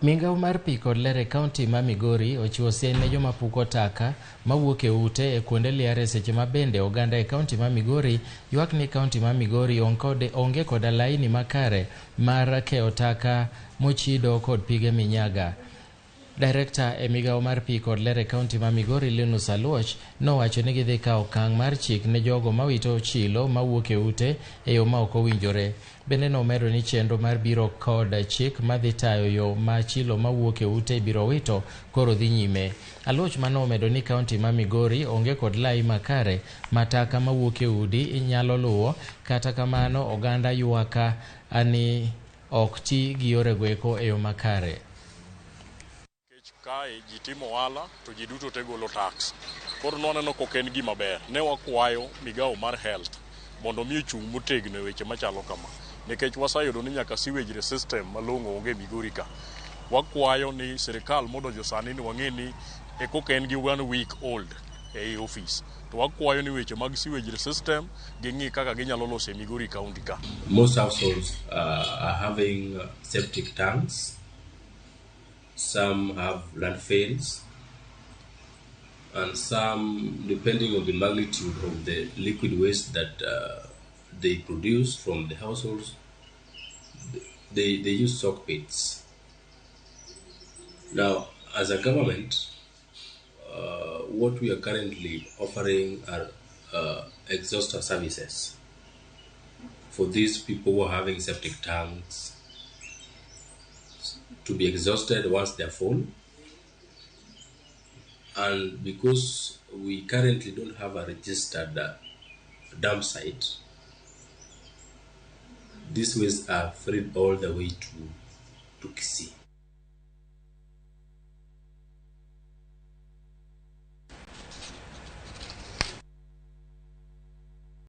Migao mar pi kod ler e kaunti ma Migori ochiwo siem ne joma puko taka mawuok e ute e kuonde liare seche ma bende oganda e kaunti ma Migori ywak ni kaunti ma Migori onge koda laini makare mar keyo taka mochido kod pige minyaga. Director e migao mar pi kod ler e kaunti ma Migori Linus Aluoch nowacho ni gidhi kawo okang' mar chik ne jogo mawito chilo mawuok e ute e yo ma ok owinjore. Bende nomedo ni chenro mar biro kod chik madhi tayo yo ma chilo mawuok e ute biro wito koro dhi nyime. Aluoch manomedo ni kaunti ma Migori onge kod lai makare ma taka mawuok e udi nyalo luwo, kata kamano oganda ywaka ani ok ti gi yore goeko e yo makare. Kae ji timo ohala to ji duto te golo tax. Koro nwaneno kok en gima ber. Ne wakwayo migao mar health mondo mi ochung' motegno e weche machalo kama. Nikech wasayudo ni nyaka sewage system malong'o onge Migori ka. Wakwayo ni sirikal modonjo sani ni wang'e ni e kok en gi 1 week old e office. To wakwayo ni weche mag sewage system ging'i kaka ginyalo loso e Migori County ka. Most households are having septic tanks. Some have landfills, and some, depending on the magnitude of the liquid waste that they produce from the households, they use soak pits. Now, as a government, what we are currently offering are exhauster services for these people who are having septic tanks to be exhausted once they're full. And because we currently don't have a registered dump site, these waste are ferried all the way to Kisii.